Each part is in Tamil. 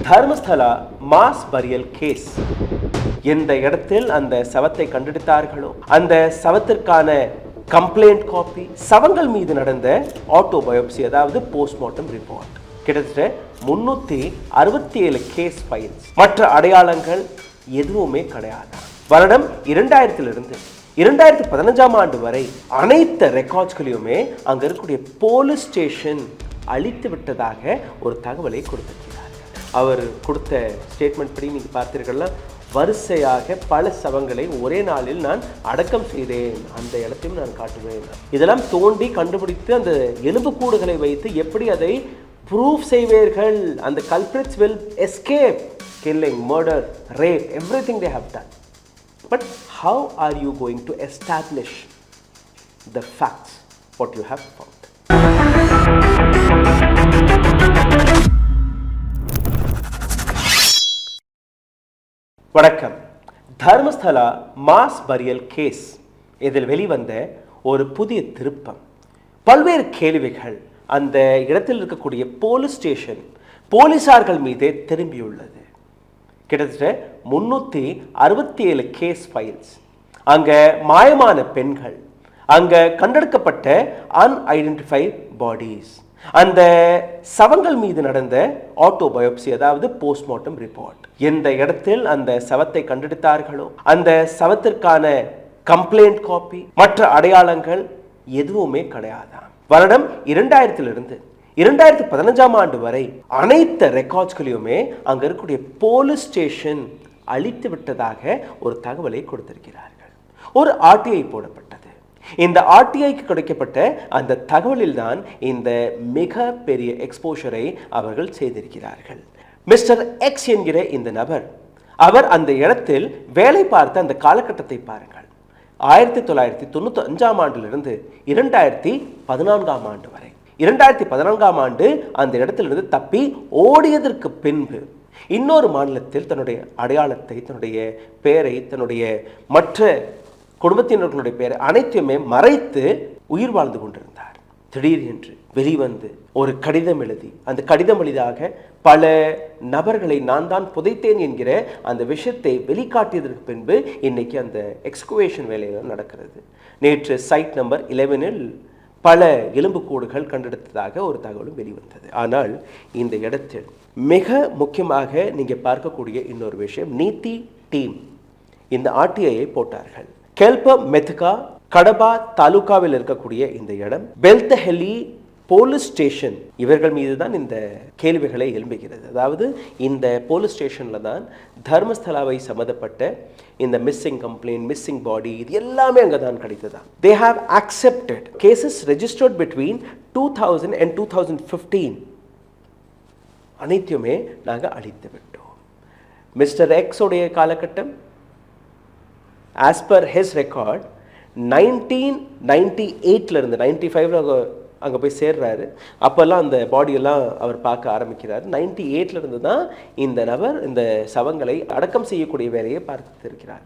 Dharmasthala mass பரியல் case. எந்த இடத்தில் அந்த சவத்தை கண்டெடுத்தார்களோ அந்த சவத்திற்கான கம்ப்ளைண்ட் காப்பி, சவங்கள் மீது நடந்த ஆட்டோபயோப்சி அதாவது போஸ்ட்மார்ட்டம் ரிப்போர்ட், கிட்டத்தட்ட 367 கேஸ் ஃபைல்ஸ், மற்ற அடையாளங்கள் எதுவுமே கிடையாது. வருடம் 2000 2015 ஆண்டு வரை அனைத்து ரெக்கார்ட்ஸ்களையுமே அங்க இருக்கக்கூடிய போலீஸ் ஸ்டேஷன் அழித்து விட்டதாக ஒரு தகவலை கொடுத்திருக்கிறார். அவர் கொடுத்த ஸ்டேட்மெண்ட் படி நீங்கள் பார்த்தீர்கள்னா, வரிசையாக பல சவங்களை ஒரே நாளில் நான் அடக்கம் செய்தேன், அந்த இடத்தையும் நான் காட்டுவேன். இதெல்லாம் தோண்டி கண்டுபிடித்து அந்த எலும்புக்கூடுகளை வைத்து எப்படி அதை ப்ரூவ் செய்வீர்கள்? அந்த culprits will escape killing, murder, rape, everything they have done. But how are you going to establish the facts, what you have found? வணக்கம். தர்மஸ்தலா மாஸ் பரியல் கேஸ், இதில் வெளிவந்த ஒரு புதிய திருப்பம், பல்வேறு கேள்விகள் அந்த இடத்தில் இருக்கக்கூடிய போலீஸ் ஸ்டேஷன் போலீசார்கள் மீதே திரும்பியுள்ளது. கிட்டத்தட்ட 367 கேஸ் ஃபைல்ஸ், அங்க மாயமான பெண்கள், அங்க கண்டெடுக்கப்பட்ட அன்ஐடென்டிஃபைட் பாடிஸ், அந்த சவங்கள் மீது நடந்த ஆட்டோபயோப்சி அதாவது போஸ்ட்மார்ட்டம் ரிப்போர்ட், எந்த இடத்தில் அந்த சவத்தை கண்டெடுத்தார்களோ அந்த சவத்திற்கான கம்ப்ளைண்ட் காப்பி, மற்ற அடையாளங்கள் எதுவுமே கிடையாது. வருடம் 2000 2015 ஆண்டு வரை அனைத்து ரெக்கார்ட்ஸ்களையுமே அங்க இருக்கக்கூடிய போலீஸ் ஸ்டேஷன் அழித்து விட்டதாக ஒரு தகவலை கொடுத்திருக்கிறார்கள். ஒரு ஆர்டிஐ போடப்பட்டது. இந்த ஆர்டிஐக்கு கிடைக்கப்பட்ட அந்த தகவலில் தான் இந்த மிக பெரிய எக்ஸ்போஷரை அவர்கள் செய்திருக்கிறார்கள். மிஸ்டர் எக்ஸ் என்கிற இந்த நபர், அவர் அந்த இடத்தில் வேலை பார்த்த அந்த காலகட்டத்தை பாருங்கள். 1995 ஆண்டிலிருந்து 2014 ஆண்டு வரை, 2014 ஆண்டு அந்த இடத்திலிருந்து தப்பி ஓடியதற்கு பின்பு இன்னொரு மாநிலத்தில் தன்னுடைய அடையாளத்தை, தன்னுடைய பெயரை, தன்னுடைய மற்ற குடும்பத்தினர்களுடைய பெயரை அனைத்தையுமே மறைத்து உயிர் வாழ்ந்து கொண்டிருந்தார். திடீரென்று வெளிவந்து ஒரு கடிதம் எழுதி, அந்த கடிதம் வழியாக பல நபர்களை நான் தான் புதைத்தேன் என்கிற அந்த விஷயத்தை வெளிக்காட்டியதற்கு பின்பு இன்னைக்கு அந்த எக்ஸ்குவேஷன் வேலைகள் நடக்கிறது. நேற்று சைட் நம்பர் 11 பல எலும்புக்கூடுகள் கண்டெடுத்ததாக ஒரு தகவலும் வெளிவந்தது. ஆனால் இந்த இடத்தில் மிக முக்கியமாக நீங்கள் பார்க்கக்கூடிய இன்னொரு விஷயம், நீதி டீம் இந்த ஆர்டிஐயை போட்டார்கள். கெல்ப மெத்கா கடபா தாலுகாவில் இருக்கக்கூடிய இந்த இடம் பெல்தஹெலி போலீஸ் ஸ்டேஷன், இவர்கள் மீது தான் இந்த கேள்விகளை எழும்புகிறது. அதாவது இந்த போலீஸ் ஸ்டேஷனில் தான் தர்மஸ்தலாவை சம்மந்தப்பட்ட இந்த மிஸ்ஸிங் கம்ப்ளைண்ட், மிஸ்ஸிங் பாடி, இது எல்லாமே அங்கே தான் கிடைத்ததா. They have accepted cases registered between 2000 and 2015 அனைத்தையுமே நாங்கள் அழித்து விட்டோம். மிஸ்டர் எக்ஸ் உடைய காலகட்டம், ஆஸ் பர் ஹிஸ் ரெக்கார்ட் 1998 95 அங்கே போய் சேர்றாரு. அப்போல்லாம் அந்த பாடியெல்லாம் அவர் பார்க்க ஆரம்பிக்கிறார். 98 தான் இந்த நபர் இந்த சவங்களை அடக்கம் செய்யக்கூடிய வேலையை பார்த்திருக்கிறார்.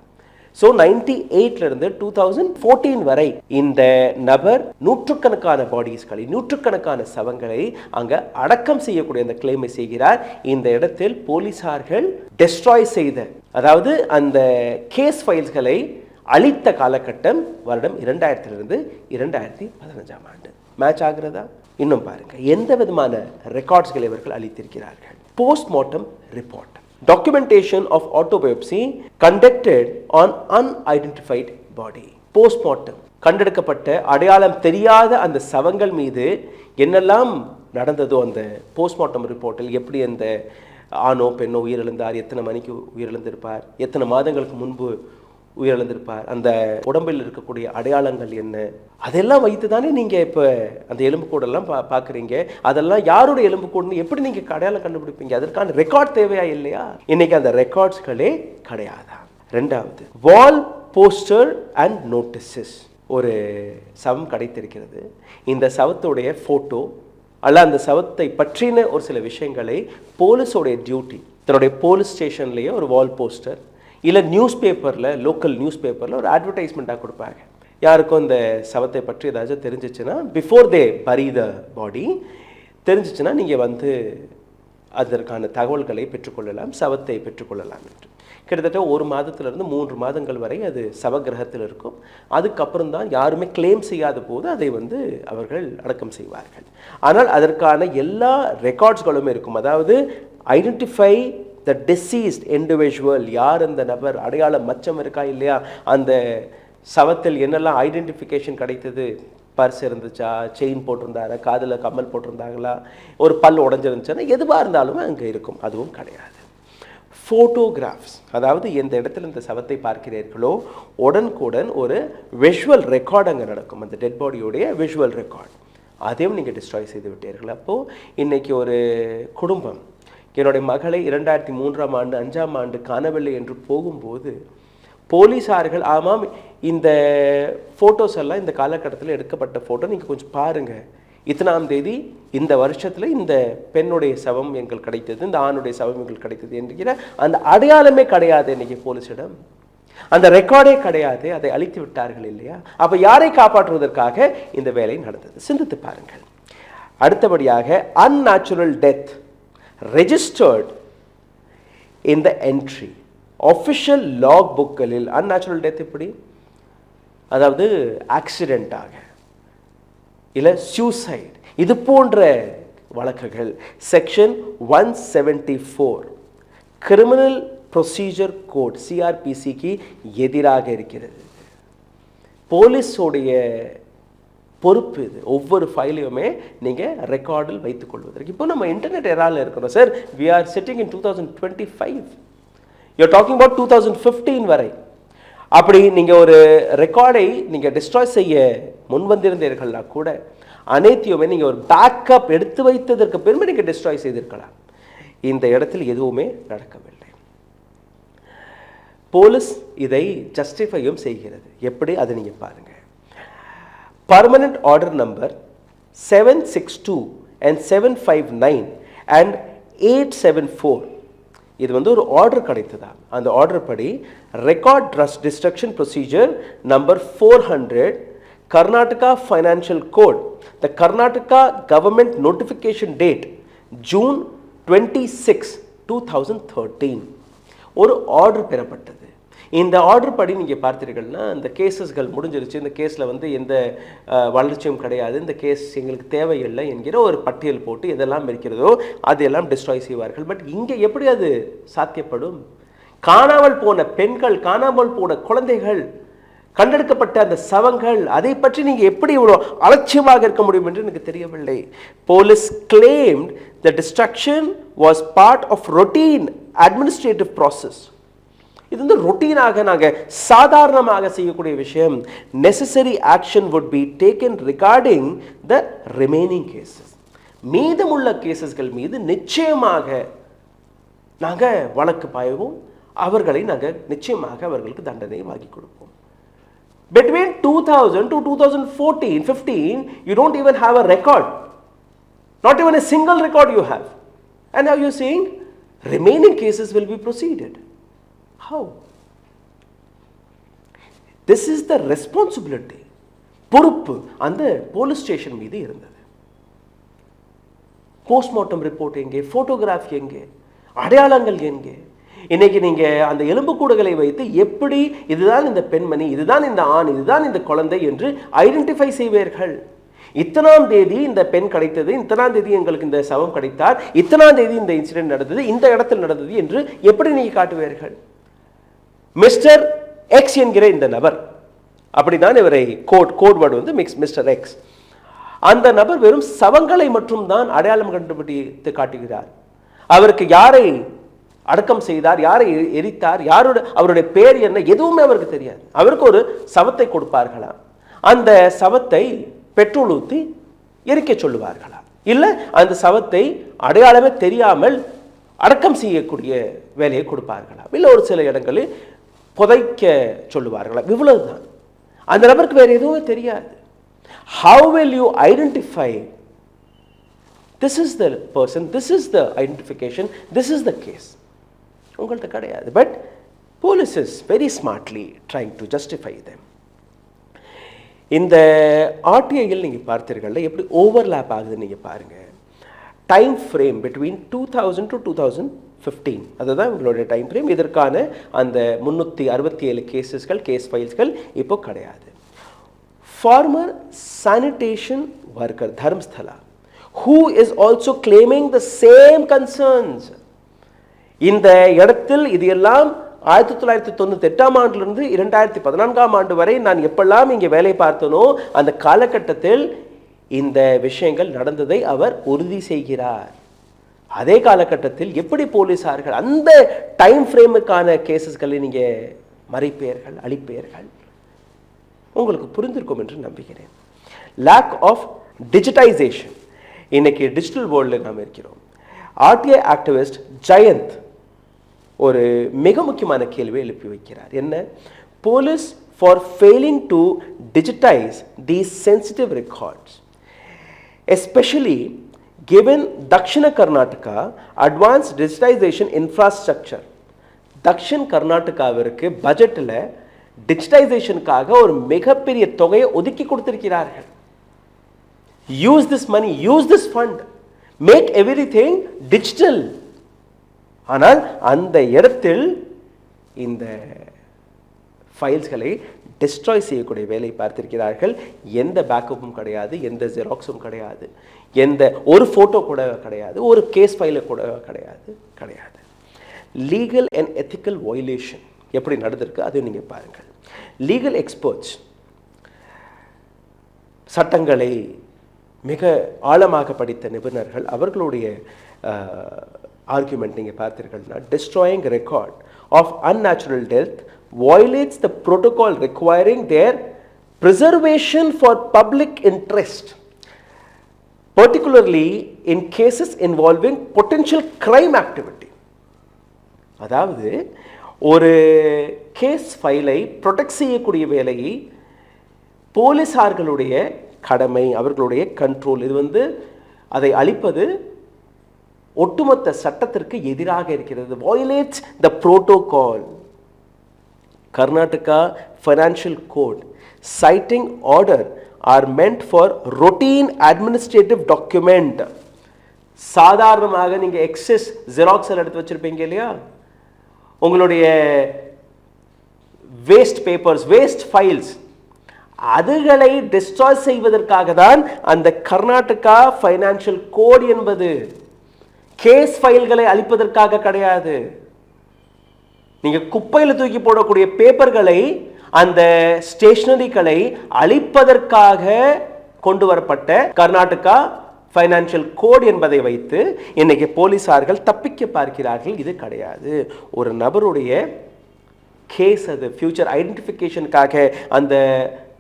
ஸோ 98 2014 வரை இந்த நபர் நூற்றுக்கணக்கான பாடிஸ்களை, நூற்றுக்கணக்கான சவங்களை அங்கே அடக்கம் செய்யக்கூடிய அந்த கிளைமை செய்கிறார். இந்த இடத்தில் போலீசார்கள் டெஸ்ட்ராய் செய்த, அதாவது அந்த கேஸ் ஃபைல்ஸ்களை அழித்த காலகட்டம் வருடம் 2000 2015 ஆண்டு. மேட்ச் ஆகிறதா? இன்னும் பாருங்க, எந்த விதமான ரெக்கார்ட்ஸ்களை இவர்கள் அளித்திருக்கிறார்கள். Postmortem report, documentation of autobiopsy conducted on unidentified body. Postmortem, கண்டெடுக்கப்பட்ட அடையாளம் தெரியாத அந்த சவங்கள் மீது என்னெல்லாம் நடந்ததோ அந்த போஸ்ட்மார்ட்டம் ரிப்போர்ட்டில், எப்படி அந்த ஆணோ பெண்ணோ உயிரிழந்தார், எத்தனை மணிக்கு உயிரிழந்திருப்பார், எத்தனை மாதங்களுக்கு முன்பு உயிரிழந்திருப்பார், அந்த உடம்பில் இருக்கக்கூடிய அடையாளங்கள் என்ன, அதெல்லாம் வைத்து தானே நீங்கள் இப்போ அந்த எலும்புக்கூடெல்லாம் பார்க்குறீங்க. அதெல்லாம் யாருடைய எலும்புக்கூடுன்னு எப்படி நீங்கள் அடையாளம் கண்டுபிடிப்பீங்க? அதற்கான ரெக்கார்ட் தேவையா இல்லையா? இன்னைக்கு அந்த ரெக்கார்ட்ஸ்களே கிடையாதா. ரெண்டாவது, வால் போஸ்டர் அண்ட் நோட்டீசஸ். ஒரு சவம் கிடைத்திருக்கிறது. இந்த சவத்துடைய ஃபோட்டோ அல்ல அந்த சவத்தை பற்றின ஒரு சில விஷயங்களை போலீஸோடைய டியூட்டி, தன்னுடைய போலீஸ் ஸ்டேஷன்லேயே ஒரு வால் போஸ்டர் இல்லை நியூஸ் பேப்பரில், லோக்கல் நியூஸ் பேப்பரில் ஒரு அட்வர்டைஸ்மெண்ட்டாக கொடுப்பாங்க. யாருக்கும் இந்த சவத்தை பற்றி ஏதாச்சும் தெரிஞ்சிச்சுன்னா, பிஃபோர் தே பரி த பாடி தெரிஞ்சிச்சுன்னா நீங்கள் வந்து அதற்கான தகவல்களை பெற்றுக்கொள்ளலாம், சவத்தை பெற்றுக்கொள்ளலாம் என்று. கிட்டத்தட்ட 1 மாதத்திலிருந்து 3 மாதங்கள் வரை அது சவகிரகத்தில் இருக்கும். அதுக்கப்புறம் தான் யாருமே கிளைம் செய்யாத போது அதை அவர்கள் அடக்கம் செய்வார்கள். ஆனால் அதற்கான எல்லா ரெக்கார்ட்ஸ்களும் இருக்கும். அதாவது ஐடென்டிஃபை த டிசீஸ்ட் இண்டிவிஜுவல், யார் அந்த நபர், அடையாள மச்சம் இருக்கா இல்லையா, அந்த சவத்தில் என்னெல்லாம் ஐடென்டிஃபிகேஷன் கிடைத்தது, பர்ஸ் இருந்துச்சா, செயின் போட்டிருந்தாரா, காதில் கம்மல் போட்டிருந்தாங்களா, ஒரு பல் உடஞ்சிருந்துச்சுன்னா எதுவாக இருந்தாலும் அங்கே இருக்கும். அதுவும் கிடையாது. ஃபோட்டோகிராஃப்ஸ், அதாவது எந்த இடத்துல இந்த சவத்தை பார்க்கிறீர்களோ உடனுக்குடன் ஒரு விஷுவல் ரெக்கார்டு அங்கே நடக்கும். அந்த டெட் பாடியோடைய விஷுவல் ரெக்கார்டு, அதையும் நீங்கள் டிஸ்ட்ராய் செய்து விட்டீர்கள். அப்போது இன்றைக்கி ஒரு குடும்பம் என்னுடைய மகளை 2003ஆம் ஆண்டு 5ஆம் ஆண்டு காணவில்லை என்று போகும்போது போலீஸார்கள், ஆமாம் இந்த ஃபோட்டோஸ் எல்லாம் இந்த காலகட்டத்தில் எடுக்கப்பட்ட ஃபோட்டோ, நீங்கள் கொஞ்சம் பாருங்கள், இத்தனாம் தேதி இந்த வருஷத்தில் இந்த பெண்ணுடைய சவம் எங்களுக்கு கிடைத்தது, இந்த ஆணுடைய சவம் எங்களுக்கு கிடைத்தது என்கிற அந்த அடையாளமே கிடையாது இன்றைக்கி போலீஸிடம். அந்த ரெக்கார்டே கிடையாது, அதை அழித்து விட்டார்கள் இல்லையா? அப்போ யாரை காப்பாற்றுவதற்காக இந்த வேலை நடந்தது? சிந்தித்து பாருங்கள். அடுத்தபடியாக unnatural death registered in the entry official log புக்களில் unnatural death எப்படி? அதாவது ஆக்சிடென்ட்டாக இல்லை சூசைட், இது போன்ற வழக்குகள் செக்ஷன் 174 கிரிமினல் ப்ரொசீஜர் கோட் சிஆர்பிசிக்கு எதிராக இருக்கிறது. போலீஸோடைய பொறுப்பு இது. ஒவ்வொரு ஃபைலையுமே நீங்கள் ரெக்கார்டில் வைத்துக் கொள்வதற்கு. இப்போ நம்ம இன்டர்நெட் எராவில் இருக்கிறோம் sir. We are sitting in 2025. You're talking about 2015 வரை. அப்படி நீங்கள் ஒரு ரெக்கார்டை நீங்கள் டிஸ்ட்ராய் செய்ய முன்வந்திருந்தீர்கள்னா கூட அனைத்தையுமே நீங்கள் ஒரு பேக்கப் எடுத்து வைத்ததற்கு பிறகு நீங்கள் டிஸ்ட்ராய் செய்திருக்கலாம். இந்த இடத்தில் எதுவுமே நடக்கவில்லை. போலீஸ் இதை ஜஸ்டிஃபையும் செய்கிறது. எப்படி? அதை நீங்கள் பாருங்கள். Permanent order number 762 and 759 and 874, இது ஒரு ஆர்டர் கிடைத்ததா? அந்த ஆர்டர் படி record destruction procedure number 400 Karnataka financial code, the Karnataka government notification date June 26, 2013 ஒரு ஆர்டர் பெறப்பட்டது. இந்த ஆர்டர் படி நீங்கள் பார்த்தீர்கள்னா இந்த கேசஸ்கள் முடிஞ்சிருச்சு, இந்த கேஸில் எந்த வளர்ச்சியும் கிடையாது, இந்த கேஸ் எங்களுக்கு தேவையில்லை என்கிற ஒரு பட்டியல் போட்டு எதெல்லாம் இருக்கிறதோ அதையெல்லாம் டிஸ்ட்ராய் செய்வார்கள். பட் இங்கே எப்படி அது சாத்தியப்படும்? காணாமல் போன பெண்கள், காணாமல் போன குழந்தைகள், கண்டெடுக்கப்பட்ட அந்த சவங்கள், அதை பற்றி நீங்கள் எப்படி இவ்வளோ அலட்சியமாக இருக்க முடியும் என்று எனக்கு தெரியவில்லை. Police claimed the destruction was part of routine administrative process. இது ரொட்டீனாக நாங்கள் சாதாரணமாக செய்யக்கூடிய விஷயம். Necessary action would be taken regarding the remaining cases. மீதமுள்ள கேசஸ்கள் மீது நிச்சயமாக நாங்கள் வழக்கு பாய்வோம், அவர்களை நாங்கள் நிச்சயமாக அவர்களுக்கு தண்டனை வாங்கி கொடுப்போம். Between 2000 to 2014-15 you don't even have a record, not even a single record you have, and now you're saying remaining cases will be proceeded. How? This is the responsibility. பொறுப்பு அந்த போலீஸ் ஸ்டேஷன் மீது இருந்தது. போஸ்ட்மார்ட்டம் ரிப்போர்ட் எங்கே? போட்டோகிராஃபி எங்கே? அடையாளங்கள் எங்கே? இன்னைக்கு நீங்க அந்த எலும்புக்கூடுகளை வைத்து எப்படி இதுதான் இந்த பெண்மணி, இதுதான் இந்த ஆண், இதுதான் இந்த குழந்தை என்று ஐடென்டிஃபை செய்வீர்கள்? இத்தனாம் தேதி இந்த பெண் கிடைத்தது, இத்தனாம் தேதி எங்களுக்கு இந்த சவம் கிடைத்தார், இத்தனாம் தேதி இந்த இன்சிடென்ட் நடந்தது, இந்த இடத்தில் நடந்தது என்று எப்படி நீங்க காட்டுவீர்கள்? மிஸ்டர் எக்ஸ் என்கிற இந்த நபர், அப்படிதான் இவரை கோட் வேர்டு மிஸ்டர் எக்ஸ், அந்த நபர் வெறும் சவங்களை மட்டும் தான் அடையாளம் கண்டுபிடித்து காட்டுகிறார். அவருக்கு யாரை அடக்கம் செய்தார், யாரை எரித்தார், அவருடைய பேர் என்ன, எதுவுமே அவருக்கு தெரியாது. அவருக்கு ஒரு சவத்தை கொடுப்பார்களாம், அந்த சவத்தை பெட்ரோல் ஊற்றி எரிக்க சொல்லுவார்களாம், இல்லை அந்த சவத்தை அடையாளமே தெரியாமல் அடக்கம் செய்யக்கூடிய வேலையை கொடுப்பார்களாம், இல்லை ஒரு சில இடங்களில் புதைக்க சொல்லுவார்களாம். இவ்வளவுதான். அந்த நபருக்கு வேறு எதுவுமே தெரியாது. How will you identify this is the person, this is the identification, this is the case? உங்கள்கிட்ட கிடையாது. But police is very smartly trying to justify them. இந்த ஆர்டிஐயில் நீங்கள் பார்த்தீர்கள் எப்படி ஓவர்லேப் ஆகுதுன்னு நீங்கள் பாருங்கள். டைம் ஃப்ரேம் பிட்வீன் 2000 to 2015, அதுதான் இவங்களுடைய டைம் ஃப்ரேம். இதற்கான அந்த 367 கேசஸ்கள், கேஸ் ஃபைல்ஸ்கள் இப்போ கிடையாது. Former sanitation worker Dharmasthala who is also claiming the same concerns. இந்த இடத்தில் இது எல்லாம் 1998ஆம் ஆண்டிலிருந்து 2014ஆம் ஆண்டு வரை நான் எப்பெல்லாம் இங்கே வேலை பார்த்தனோ அந்த காலகட்டத்தில் இந்த விஷயங்கள் நடந்ததை அவர் உறுதி செய்கிறார். அதே காலகட்டத்தில் எப்படி போலீசார்கள் அந்த டைம் ஃப்ரேமுக்கான கேசஸ்களை நீங்கள் மறைப்பீர்கள், அழிப்பீர்கள்? உங்களுக்கு புரிந்திருக்கும் என்று நம்புகிறேன். Lack of digitisation. இன்னைக்கு டிஜிட்டல் வேர்ல்டில் நாம் இருக்கிறோம். ஆர்டிஐ ஆக்டிவிஸ்ட் ஜெயந்த் ஒரு மிக முக்கியமான கேள்வியை எழுப்பி வைக்கிறார். என்ன? Police for failing to digitise these sensitive records, especially given Dakshina Karnataka advance digitisation infrastructure. Dakshin கர்நாடகாவிற்கு பட்ஜெட்டில் டிஜிட்டைசேஷனுக்காக ஒரு மிகப்பெரிய தொகையை ஒதுக்கி கொடுத்திருக்கிறார்கள். Use this money, use this fund, make everything digital. ஆனால் அந்த இடத்தில் இந்த ஃபைல்ஸ்களை டிஸ்ட்ராய் செய்யக்கூடிய வேலை பார்த்திருக்கிறார்கள். எந்த பேக்கப்பும் கிடையாது, எந்த ஜெராக்ஸும் கிடையாது, எந்த ஒரு ஃபோட்டோ கூட கிடையாது, ஒரு கேஸ் ஃபைலை கூட கிடையாது. லீகல் அண்ட் எத்திக்கல் வயலேஷன் எப்படி நடந்திருக்கு அது நீங்கள் பாருங்கள். லீகல் எக்ஸ்பர்ட்ஸ், சட்டங்களை மிக ஆழமாக படித்த நிபுணர்கள், அவர்களுடைய ஆர்குமெண்ட் நீங்கள் பார்த்தீர்கள்னா, destroying record of unnatural death violates the protocol requiring their preservation for public interest, particularly in cases involving potential crime activity. அதாவது ஒரு கேஸ் ஃபைலை ப்ரொடெக்ட் செய்யக்கூடிய வேலையை போலீசார்களுடைய கடமை, அவர்களுடைய கண்ட்ரோல். இது அதை அழிப்பது ஒட்டுமொத்த சட்டத்திற்கு எதிராக இருக்கிறது. violates the protocol. Karnataka Financial Code citing order are meant for routine administrative document. சாதாரணமாக நீங்க எக்ஸஸ் ஜெராக்ஸ் எடுத்து வச்சிருப்பீங்க இல்லையா, உங்களுடைய வேஸ்ட் பேப்பர்ஸ், வேஸ்ட் ஃபைல்ஸ், அதுகளை டிஸ்ட்ராய் செய்வதற்காக தான் அந்த கர்நாடகா ஃபைனான்சியல் கோட் என்பது. கேஸ் ஃபைல்களை அழிப்பதற்காக கிடையாது. நீங்க குப்பையில் தூக்கி போடக்கூடிய பேப்பர்களை, அந்த ஸ்டேஷனரிகளை அழிப்பதற்காக கொண்டு வரப்பட்ட கர்நாடகா ஃபைனான்சியல் கோட் என்பதை வைத்து இன்னைக்கு போலீசார்கள் தப்பிக்க பார்க்கிறார்கள். இது கிடையாது. ஒரு நபருடைய கேஸ், அது ஃபியூச்சர் ஐடென்டிஃபிகேஷனுக்காக, அந்த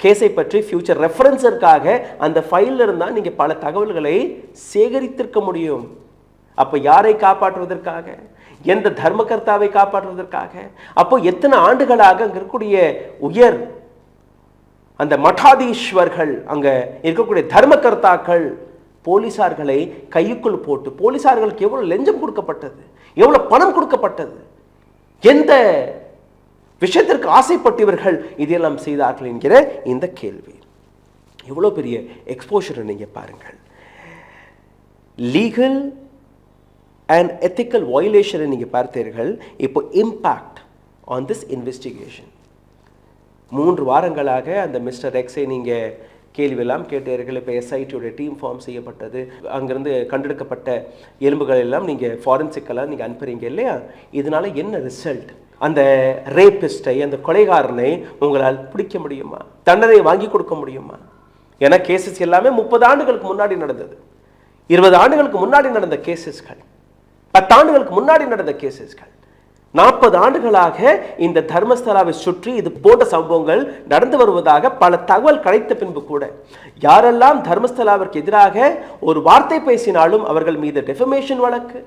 கேஸை பற்றி ஃபியூச்சர் ரெஃபரன்ஸிற்காக அந்த ஃபைலில் இருந்தால் நீங்கள் பல தகவல்களை சேகரித்திருக்க முடியும். அப்போ யாரை காப்பாற்றுவதற்காக? எந்த தர்மகர்த்தாவை காப்பாற்றுவதற்காக? அப்போ எத்தனை ஆண்டுகளாக அங்கே இருக்கக்கூடிய உயர் அந்த மடாதீஸ்வர்கள், அங்கே இருக்கக்கூடிய தர்மகர்த்தாக்கள் போலீசார்களை கையுக்குள் போட்டு, போலீசார்களுக்கு எவ்வளவு லஞ்சம் கொடுக்கப்பட்டது, எவ்வளவு பணம் கொடுக்கப்பட்டது, எந்த விஷயத்திற்கு ஆசைப்பட்டவர்கள் இதையெல்லாம் செய்தார்கள் என்கிற இந்த கேள்வி. எவ்வளோ பெரிய எக்ஸ்போஷரை நீங்கள் பாருங்கள். லீகல் அண்ட் எத்திக்கல் வயலேஷனை நீங்கள் பார்த்தீர்கள். இப்போ இம்பேக்ட் ஆன் திஸ் இன்வெஸ்டிகேஷன். 3 வாரங்களாக அந்த மிஸ்டர் எக்ஸை நீங்கள் கேள்வியெல்லாம் கேட்டீர்கள். இப்போ எஸ்ஐடியோடைய டீம் ஃபார்ம் செய்யப்பட்டது. அங்கேருந்து கண்டெடுக்கப்பட்ட எலும்புகள் எல்லாம் நீங்கள் ஃபாரன்சிக்கெல்லாம் நீங்கள் அனுப்புறீங்க இல்லையா? இதனால என்ன ரிசல்ட்? அந்த ரேபிஸ்டை, அந்த கொலைகாரனை உங்களால் பிடிக்க முடியுமா? தண்டனை வாங்கி கொடுக்க முடியுமா? ஏன்னா கேசஸ் எல்லாமே 30 ஆண்டுகளுக்கு முன்னாடி நடந்தது, 20 ஆண்டுகளுக்கு முன்னாடி நடந்த கேசஸ்கள், 10 ஆண்டுகளுக்கு முன்னாடி நடந்த கேசஸ்கள். 40 ஆண்டுகளாக இந்த தர்மஸ்தலாவை சுற்றி இது போன்ற சம்பவங்கள் நடந்து வருவதாக பல தகவல் கிடைத்த பின்பு கூட யாரெல்லாம் தர்மஸ்தலாவிற்கு எதிராக ஒரு வார்த்தை பேசினாலும் அவர்கள் மீது டெஃபமேஷன் வழக்கு,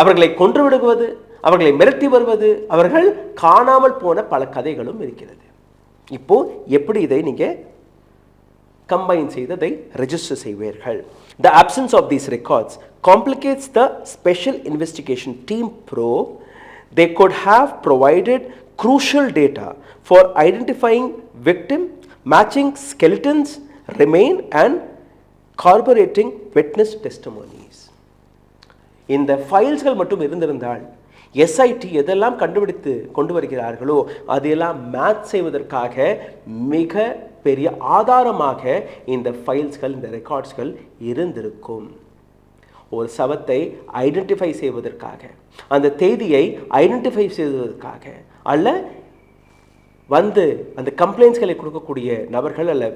அவர்களை கொன்று விடுவது, அவர்களை மிரட்டி வருவது, அவர்கள் காணாமல் போன பல கதைகளும் இருக்கிறது. இப்போ எப்படி இதை நீங்க கம்பைன் செய்ததை ரெஜிஸ்டர் செய்வீர்கள்? The absence of these records complicates the special investigation team probe. They could have provided crucial data for identifying victim, matching skeletons, remain and corroborating witness testimonies. இந்த ஃபைல்ஸ்கள் மட்டும் இருந்திருந்தால் எஸ்ஐடி எதெல்லாம் கண்டுபிடித்து கொண்டு வருகிறார்களோ அதையெல்லாம் மேட்ச் செய்வதற்காக மிக பெரிய ஆதாரமாக இந்த ஃபைல்ஸ்கள், இந்த ரெக்கார்ட்ஸ்கள் இருந்திருக்கும். ஒரு சவத்தை ஐடென்டிஃபை செய்வதற்காக, அந்த தேதியை ஐடென்டிஃபை செய்வதற்காக, அல்ல வந்து அந்த கம்ப்ளைண்ட்ஸ்களை கொடுக்கக்கூடிய நபர்கள் அல்ல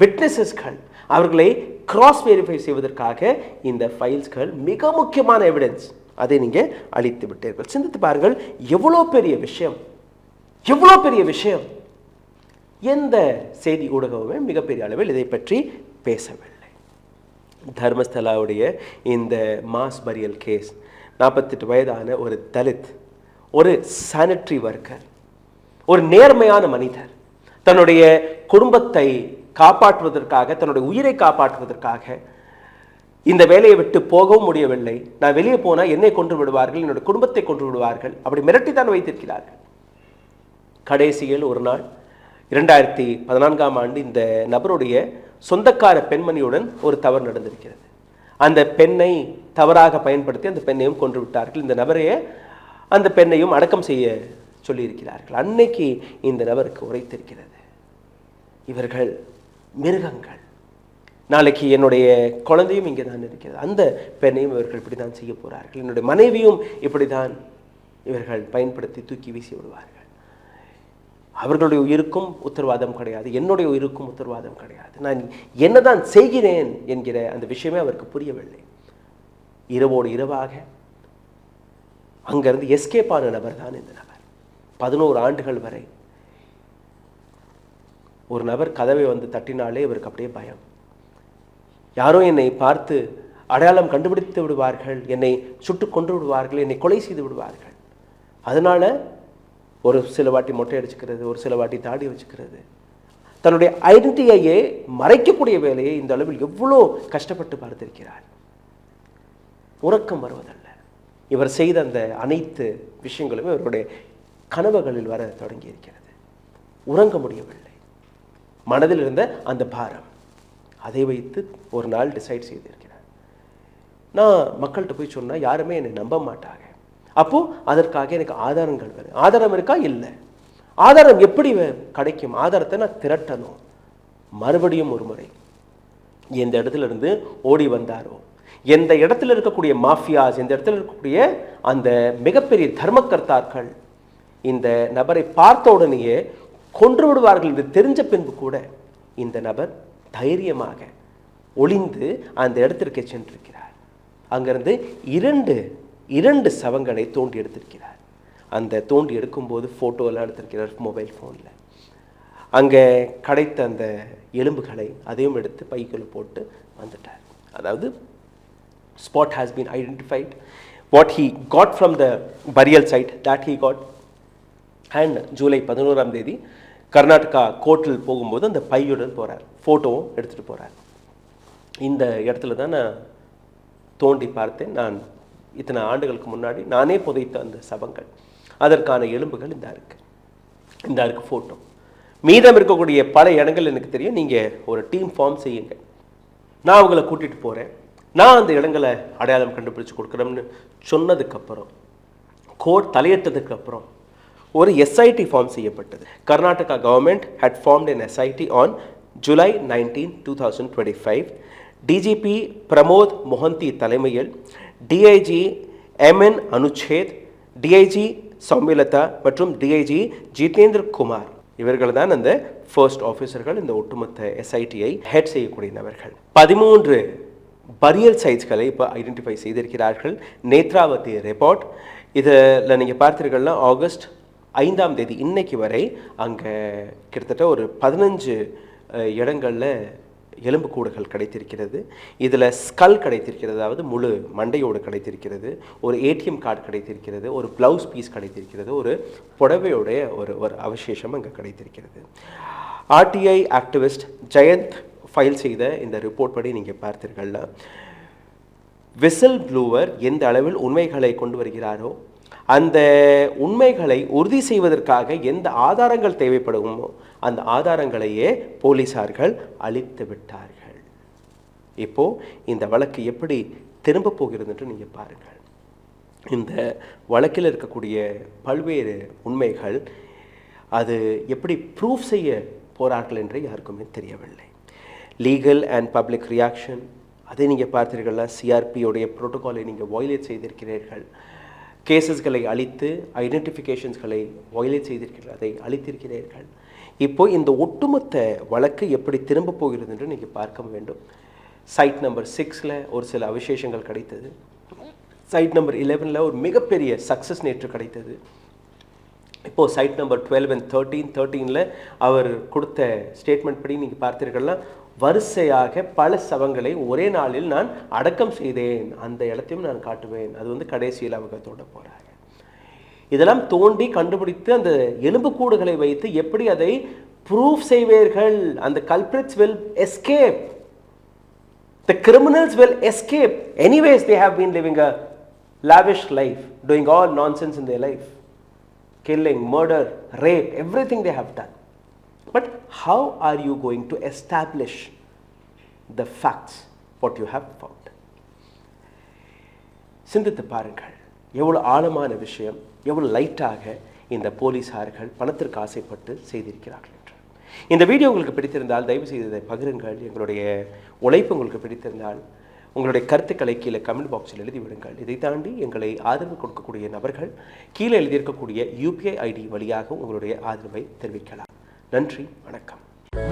விட்னஸஸ்கள் அவர்களை கிராஸ் வெரிஃபை செய்வதற்காக இந்த ஃபைல்ஸ்கள் மிக முக்கியமான எவிடன்ஸ். அதை நீங்கள் அழித்து விட்டீர்கள். சிந்தித்து பாருங்கள், எவ்வளோ பெரிய விஷயம், எவ்வளோ பெரிய விஷயம். எந்த செய்தி ஊடகமுமே மிகப்பெரிய அளவில் இதை பற்றி பேசவில்லை. தர்மஸ்தலாவுடைய இந்த மாஸ் பரியல் கேஸ், 48 வயதான ஒரு தலித், ஒரு சானிட்டரி ஒர்க்கர், ஒரு நேர்மையான மனிதர், தன்னுடைய குடும்பத்தை காப்பாற்றுவதற்காக, தன்னுடைய உயிரை காப்பாற்றுவதற்காக இந்த வேலையை விட்டு போகவும் முடியவில்லை. நான் வெளியே போனால் என்னை கொன்று விடுவார்கள், என்னுடைய குடும்பத்தை கொன்று விடுவார்கள், அப்படி மிரட்டித்தான் வைத்திருக்கிறார்கள். கடைசியில் ஒரு நாள் 2014ஆம் ஆண்டு இந்த நபருடைய சொந்தக்கார பெண்மணியுடன் ஒரு தவறு நடந்திருக்கிறது. அந்த பெண்ணை தவறாக பயன்படுத்தி அந்த பெண்ணையும் கொன்று விட்டார்கள். இந்த நபரையே அந்த பெண்ணையும் அடக்கம் செய்ய சொல்லியிருக்கிறார்கள். அன்னைக்கு இந்த நபருக்கு உரைத்திருக்கிறது, இவர்கள் மிருகங்கள், நாளைக்கு என்னுடைய குழந்தையும் இங்கே தான் இருக்கிறது, அந்த பெண்ணையும் இவர்கள் இப்படி தான் செய்ய போகிறார்கள், என்னுடைய மனைவியும் இப்படி தான் இவர்கள் பயன்படுத்தி தூக்கி வீசி விடுவார்கள். அவர்களுடைய உயிருக்கும் உத்தரவாதம் கிடையாது, என்னுடைய உயிருக்கும் உத்தரவாதம் கிடையாது, நான் என்னதான் செய்கிறேன் என்கிற அந்த விஷயமே அவருக்கு புரியவில்லை. இரவோடு இரவாக அங்கிருந்து எஸ்கேப் ஆன நபர் தான் இந்த நபர். 11 ஆண்டுகள் வரை ஒரு நபர் கதவை வந்து தட்டினாலே இவருக்கு அப்படியே பயம். யாரோ என்னை பார்த்து அடையாளம் கண்டுபிடித்து விடுவார்கள், என்னை சுட்டு கொன்று விடுவார்கள், என்னை கொலை செய்து விடுவார்கள். அதனால ஒரு சில வாட்டி மொட்டை அடிச்சுக்கிறது, ஒரு சில வாட்டி தாடி வச்சுக்கிறது, தன்னுடைய ஐடென்டிட்டியையே மறைக்கக்கூடிய வேலையை இந்த அளவில் எவ்வளோ கஷ்டப்பட்டு பார்த்திருக்கிறார். உறக்கம் வருவதல்ல, இவர் செய்த அந்த அனைத்து விஷயங்களுமே இவருடைய கனவுகளில் வர தொடங்கி இருக்கிறது. உறங்க முடியவில்லை. மனதில் இருந்த அந்த பாரம், அதை வைத்து ஒரு நாள் டிசைட் செய்திருக்கிறார், நான் மக்கள்கிட்ட போய் சொன்னால் யாருமே என்னை நம்ப மாட்டாங்க, அப்போது அதற்காக எனக்கு ஆதாரங்கள் வேணும். ஆதாரம் இருக்கா? இல்லை. ஆதாரம் எப்படி கிடைக்கும்? ஆதாரத்தை நான் திரட்டணும். மறுபடியும் ஒரு முறை எந்த இடத்துல இருந்து ஓடி வந்தாரோ, எந்த இடத்துல இருக்கக்கூடிய மாஃபியாஸ், எந்த இடத்துல இருக்கக்கூடிய அந்த மிகப்பெரிய தர்மகர்த்தாக்கள் இந்த நபரை பார்த்த உடனேயே கொன்று விடுவார்கள் என்று தெரிஞ்ச பின்பு கூட இந்த நபர் தைரியமாக ஒளிந்து அந்த இடத்திற்கு சென்றிருக்கிறார். அங்கிருந்து இரண்டு சவங்களை தோண்டி எடுத்திருக்கிறார். அந்த தோண்டி எடுக்கும்போது ஃபோட்டோலாம் எடுத்திருக்கிறார் மொபைல் ஃபோனில். அங்கே கிடைத்த அந்த எலும்புகளை அதையும் எடுத்து பைக்குள்ள போட்டு வந்துட்டார். அதாவது spot has been identified, what he got from the burial site that he got, and July 11ஆம் தேதி கர்நாடகா கோர்ட்டில் போகும்போது அந்த பையுடன் போகிறார், ஃபோட்டோவும் எடுத்துகிட்டு போகிறார். இந்த இடத்துல தான் நான் தோண்டி பார்த்தேன், நான் இத்தனை ஆண்டுகளுக்கு முன்னாடி நானே புதைத்த அந்த சவங்கள், அதற்கான எலும்புகள் இந்த இருக்கு ஃபோட்டோ. மீதம் இருக்கக்கூடிய பல இடங்கள் எனக்கு தெரியும். நீங்கள் ஒரு டீம் ஃபார்ம் செய்யுங்க, நான் உங்களை கூட்டிகிட்டு போகிறேன், நான் அந்த இடங்களை அடையாளம் கண்டுபிடிச்சு கொடுக்குறோம்னு சொன்னதுக்கப்புறம், கோர்ட் தலையிட்டதுக்கப்புறம் ஒரு எஸ்ஐடி ஃபார்ம் செய்யப்பட்டது. Karnataka government had formed an SIT on July 19, 2025. DGP Pramod Mohanty தலைமையில் டிஐஜி MN அனுச்சேத், டிஐஜி சௌமியலதா மற்றும் டிஐஜி ஜிதேந்திர குமார், இவர்கள் தான் அந்த ஃபர்ஸ்ட் ஆஃபீஸர்கள், இந்த ஒட்டுமொத்த எஸ்ஐடியை ஹெட் செய்யக்கூடிய நபர்கள். 13 பரியல் சைட்ஸ்களை இப்போ ஐடென்டிஃபை செய்திருக்கிறார்கள். நேத்ராவதி ரிப்போர்ட் இதில் நீங்கள் பார்த்தீர்கள்னா ஆகஸ்ட் 5ஆம் தேதி இன்னைக்கு வரை அங்கே கிட்டத்தட்ட ஒரு 15 இடங்களில் எலும்புக்கூடுகள் கிடைத்திருக்கிறது. இதில் ஸ்கல் கிடைத்திருக்கிறது, அதாவது முழு மண்டையோடு கிடைத்திருக்கிறது, ஒரு ஏடிஎம் கார்டு கிடைத்திருக்கிறது, ஒரு ப்ளவுஸ் பீஸ் கிடைத்திருக்கிறது, ஒரு புடவையோடைய ஒரு அவசேஷம் அங்கே கிடைத்திருக்கிறது. ஆர்டிஐ ஆக்டிவிஸ்ட் ஜெயந்த் ஃபைல் செய்த இந்த ரிப்போர்ட் படி நீங்கள் பார்த்தீர்கள்னா, விசில் ப்ளூவர் எந்த அளவில் உண்மைகளை கொண்டு வருகிறாரோ அந்த உண்மைகளை உறுதி செய்வதற்காக எந்த ஆதாரங்கள் தேவைப்படுமோ அந்த ஆதாரங்களையே போலீசார்கள் அழித்து விட்டார்கள். இப்போ இந்த வழக்கு எப்படி திரும்ப போகிறது என்று நீங்கள் பாருங்கள். இந்த வழக்கில் இருக்கக்கூடிய பல்வேறு உண்மைகள் அது எப்படி ப்ரூஃப் செய்ய போகிறார்கள் என்று யாருக்குமே தெரியவில்லை. லீகல் அண்ட் பப்ளிக் ரியாக்ஷன் அதை நீங்கள் பார்த்தீர்களா, சிஆர்பியோடைய ப்ரோட்டோகாலை நீங்கள் வயலேட் செய்திருக்கிறீர்கள், கேசஸ்களை அழித்து ஐடென்டிஃபிகேஷன்ஸ்களை வயலேட் செய்திருக்கிறீர்கள், அதை அழித்திருக்கிறீர்கள். இப்போ இந்த ஒட்டுமொத்த வழக்கு எப்படி திரும்ப போகிறது என்று நீங்கள் பார்க்க வேண்டும். சைட் நம்பர் 6 ஒரு சில அவிசேஷங்கள் கிடைத்தது. சைட் நம்பர் 11 ஒரு மிகப்பெரிய சக்ஸஸ் நேற்று கிடைத்தது. இப்போது சைட் நம்பர் 12 and 13 அவர் கொடுத்த ஸ்டேட்மெண்ட் படி நீங்கள் பார்த்தீர்கள்னா வரிசையாக பல சவங்களை ஒரே நாளில் நான் அடக்கம் செய்தேன், அந்த இடத்தையும் நான் காட்டுவேன், அது வந்து கடைசியில் அவங்க தோண்ட போகிறாங்க. இதெல்லாம் தோண்டி கண்டுபிடித்து அந்த எலும்புக்கூடுகளை வைத்து எப்படி அதை ப்ரூஃப் செய்வீர்கள்? அந்த culprits will escape, the criminals will escape. Anyways, they have been living a lavish life, doing all nonsense in their life, killing, murder, rape, everything they have done. But how are you going to establish the facts, what you have found? சிந்தித்து பாருங்கள், எவ்வளோ ஆழமான விஷயம், எவ்வளோ லைட்டாக இந்த போலீஸார்கள் பணத்திற்கு ஆசைப்பட்டு செய்திருக்கிறார்கள் என்று. இந்த வீடியோ உங்களுக்கு பிடித்திருந்தால் தயவு செய்து இதை பகிருங்கள். எங்களுடைய உழைப்பு உங்களுக்கு பிடித்திருந்தால் உங்களுடைய கருத்துக்களை கீழே கமெண்ட் பாக்ஸில் எழுதிவிடுங்கள். இதை தாண்டி எங்களை ஆதரவு கொடுக்கக்கூடிய நபர்கள் கீழே எழுதியிருக்கக்கூடிய UPI ID வழியாக உங்களுடைய ஆதரவை தெரிவிக்கலாம். நன்றி, வணக்கம்.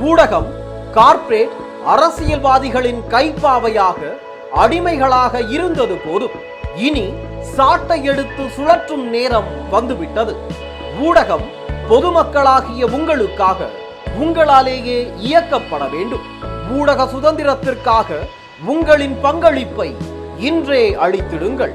ஊடகம் கார்ப்பரேட் அரசியல்வாதிகளின் கைப்பாவையாக அடிமைகளாக இருந்தது போதும், இனி சாட்டை எடுத்து சுழற்றும் நேரம் வந்துவிட்டது. ஊடகம் பொதுமக்களாகிய உங்களுக்காக, உங்களாலேயே இயக்கப்பட வேண்டும். ஊடக சுதந்திரத்திற்காக உங்களின் பங்களிப்பை இன்றே அளித்திடுங்கள்.